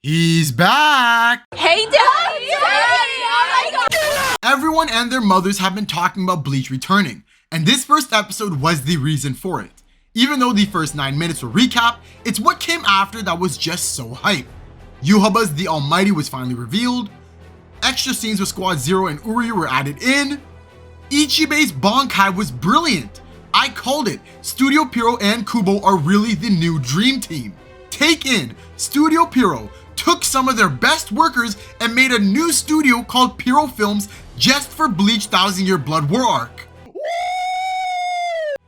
He's back! Hey, Daddy! Oh my God. Everyone and their mothers have been talking about Bleach returning, and this first episode was the reason for it. Even though the first 9 minutes were recap, it's what came after that was just so hype. Yuhaba's The Almighty was finally revealed, extra scenes with Squad Zero and Uryu were added in, Ichibe's Bankai was brilliant. I called it. Studio Pierrot and Kubo are really the new dream team. Take in, Studio Pierrot took some of their best workers and made a new studio called Pierrot Films just for Bleach 1000 Year Blood War arc.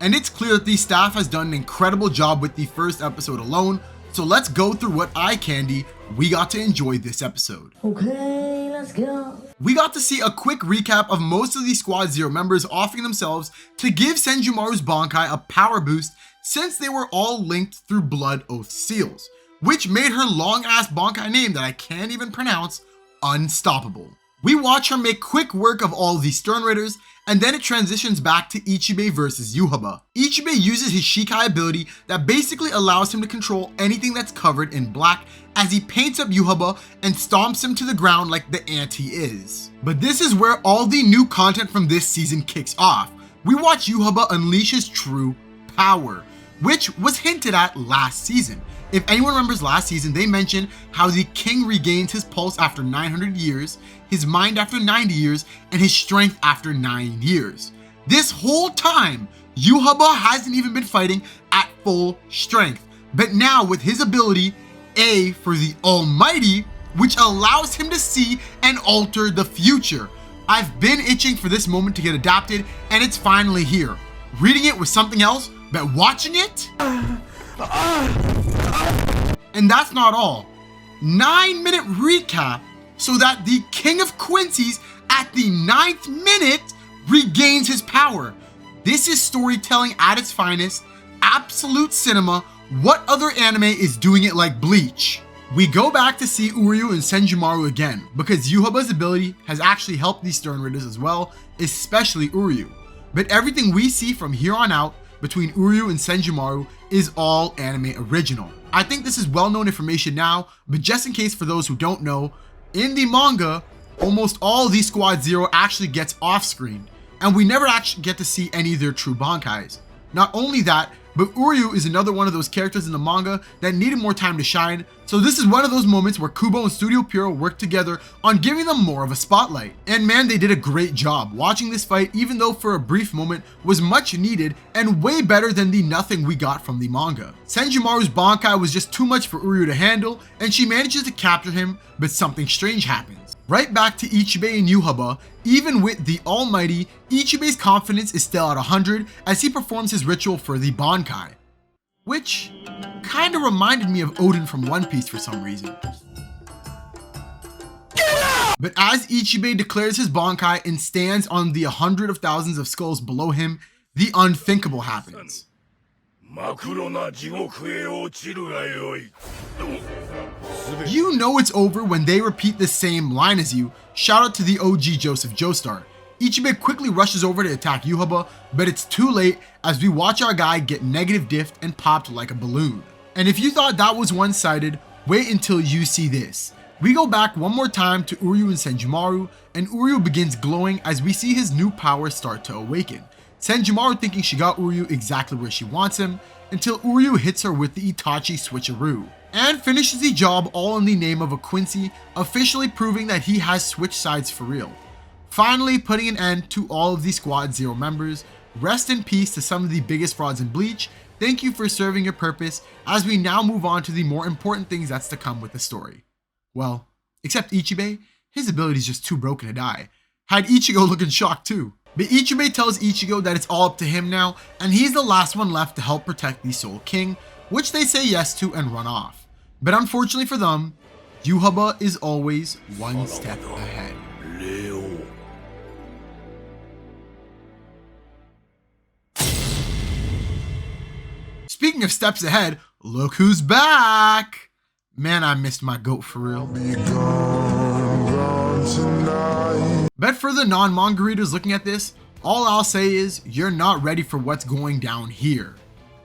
And it's clear that the staff has done an incredible job with the first episode alone, so let's go through what eye candy we got to enjoy this episode. Okay, let's go. We got to see a quick recap of most of the Squad Zero members offering themselves to give Senjumaru's Bankai a power boost since they were all linked through Blood Oath seals, which made her long ass Bankai name that I can't even pronounce unstoppable. We watch her make quick work of all the Stern Raiders, and then it transitions back to Ichibe versus Yuhaba. Ichibe uses his Shikai ability that basically allows him to control anything that's covered in black as he paints up Yuhaba and stomps him to the ground like the ant he is. But this is where all the new content from this season kicks off. We watch Yuhaba unleash his true power, which was hinted at last season. If anyone remembers last season, they mentioned how the king regains his pulse after 900 years, his mind after 90 years, and his strength after 9 years. This whole time, Yuhaba hasn't even been fighting at full strength. But now with his ability, A for the Almighty, which allows him to see and alter the future. I've been itching for this moment to get adapted, and it's finally here. Reading it was something else, but watching it? And that's not all. 9-minute recap so that the King of Quincy's at the 9th minute regains his power. This is storytelling at its finest, absolute cinema. What other anime is doing it like Bleach? We go back to see Uryu and Senjumaru again because Yuhaba's ability has actually helped these Stern Raiders as well, especially Uryu. But everything we see from here on out between Uryu and Senjumaru is all anime original. I think this is well-known information now, but just in case for those who don't know, in the manga, almost all the Squad Zero actually gets off-screen, and we never actually get to see any of their true Bankais. Not only that, but Uryu is another one of those characters in the manga that needed more time to shine, so this is one of those moments where Kubo and Studio Pierrot worked together on giving them more of a spotlight. And man, they did a great job. Watching this fight, even though for a brief moment, was much needed and way better than the nothing we got from the manga. Senjumaru's Bankai was just too much for Uryu to handle, and she manages to capture him, but something strange happens. Right back to Ichibe and Yuhaba. Even with the Almighty, Ichibe's confidence is still at 100 as he performs his ritual for the Bankai, which kinda reminded me of Odin from One Piece for some reason. But as Ichibe declares his Bankai and stands on the 100 of thousands of skulls below him, the unthinkable happens. You know it's over when they repeat the same line as you. Shout out to the OG Joseph Joestar. Ichibe quickly rushes over to attack Yuhaba, but it's too late as we watch our guy get negative diffed and popped like a balloon. And if you thought that was one-sided, wait until you see this. We go back one more time to Uryu and Senjumaru, and Uryu begins glowing as we see his new power start to awaken. Senjumaru thinking she got Uryu exactly where she wants him, until Uryu hits her with the Itachi switcheroo, and finishes the job all in the name of a Quincy, officially proving that he has switched sides for real. Finally putting an end to all of the Squad Zero members. Rest in peace to some of the biggest frauds in Bleach. Thank you for serving your purpose as we now move on to the more important things that's to come with the story. Well, except Ichibe, his ability is just too broken to die. Had Ichigo looking shocked too. But Ichibe tells Ichigo that it's all up to him now, and he's the last one left to help protect the Soul King, which they say yes to and run off. But unfortunately for them, Yuhaba is always one step ahead. Speaking of steps ahead, look who's back! Man, I missed my goat for real. But for the non-manga readers looking at this, all I'll say is you're not ready for what's going down here.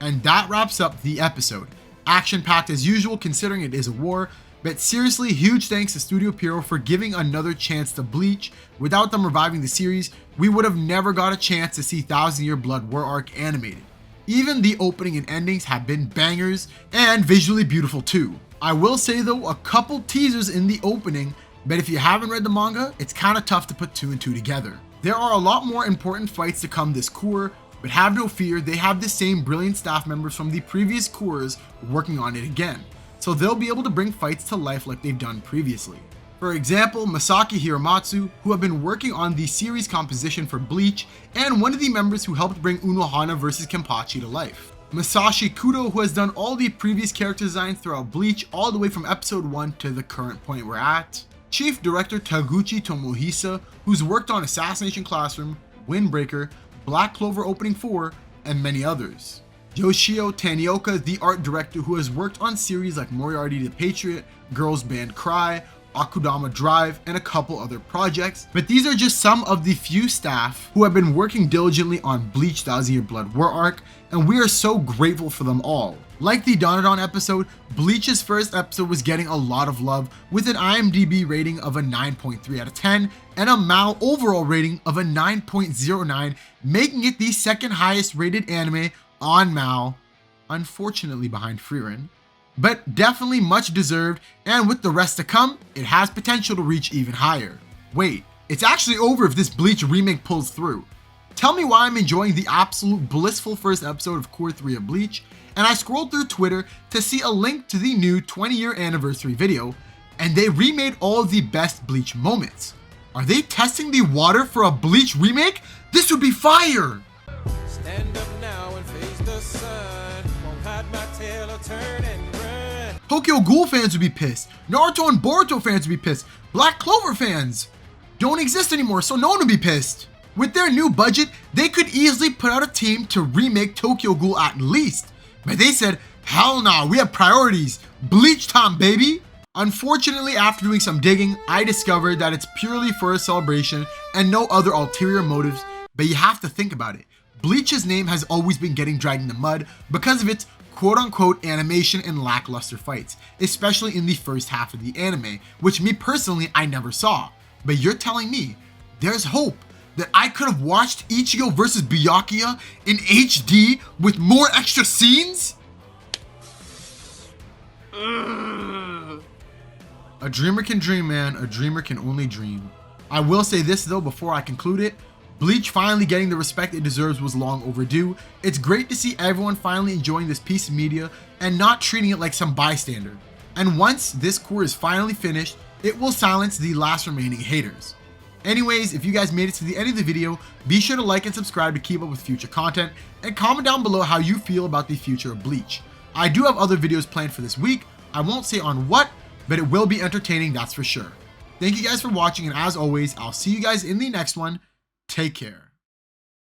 And that wraps up the episode. Action-packed as usual considering it is a war, But seriously, huge thanks to Studio Pierrot for giving another chance to Bleach. Without them reviving the series, we would have never got a chance to see Thousand Year Blood War arc animated. Even the opening and endings have been bangers and visually beautiful too. I will say though, a couple teasers in the opening, but if you haven't read the manga, it's kind of tough to put 2 and 2 together. There are a lot more important fights to come this cour, but have no fear, they have the same brilliant staff members from the previous cours working on it again, so they'll be able to bring fights to life like they've done previously. For example, Masaki Hiramatsu, who have been working on the series composition for Bleach, and one of the members who helped bring Unohana vs Kenpachi to life. Masashi Kudo, who has done all the previous character designs throughout Bleach all the way from episode 1 to the current point we're at. Chief Director Taguchi Tomohisa, who's worked on Assassination Classroom, Windbreaker, Black Clover Opening 4, and many others. Yoshio Tanioka, the art director who has worked on series like Moriarty the Patriot, Girls Band Cry, Akudama Drive, and a couple other projects. But these are just some of the few staff who have been working diligently on Bleach Thousand Year Blood War arc, and we are so grateful for them all. Like the Donadon episode, Bleach's first episode was getting a lot of love with an IMDb rating of a 9.3 out of 10 and a MAL overall rating of a 9.09, making it the second highest rated anime on MAL, unfortunately behind Frieren. But definitely much deserved, and with the rest to come, it has potential to reach even higher. Wait, it's actually over if this Bleach remake pulls through. Tell me why I'm enjoying the absolute blissful first episode of Cour 3 of Bleach, and I scrolled through Twitter to see a link to the new 20-year anniversary video, and they remade all of the best Bleach moments. Are they testing the water for a Bleach remake? This would be fire! Stand up now and face the sun. Won't hide my tail or turn and run. Tokyo Ghoul fans would be pissed. Naruto and Boruto fans would be pissed. Black Clover fans don't exist anymore, so no one would be pissed. With their new budget, they could easily put out a team to remake Tokyo Ghoul at least. But they said, hell nah, we have priorities. Bleach time, baby. Unfortunately, after doing some digging, I discovered that it's purely for a celebration and no other ulterior motives, but you have to think about it. Bleach's name has always been getting dragged in the mud because of its quote-unquote animation and lackluster fights, especially in the first half of the anime, which me personally, I never saw. But you're telling me there's hope that I could have watched Ichigo vs Byakuya in HD with more extra scenes? A dreamer can dream, man. A dreamer can only dream. I will say this though before I conclude it. Bleach finally getting the respect it deserves was long overdue. It's great to see everyone finally enjoying this piece of media and not treating it like some bystander. And once this cour is finally finished, it will silence the last remaining haters. Anyways, if you guys made it to the end of the video, be sure to like and subscribe to keep up with future content, and comment down below how you feel about the future of Bleach. I do have other videos planned for this week. I won't say on what, but it will be entertaining, that's for sure. Thank you guys for watching, and as always, I'll see you guys in the next one. Take care.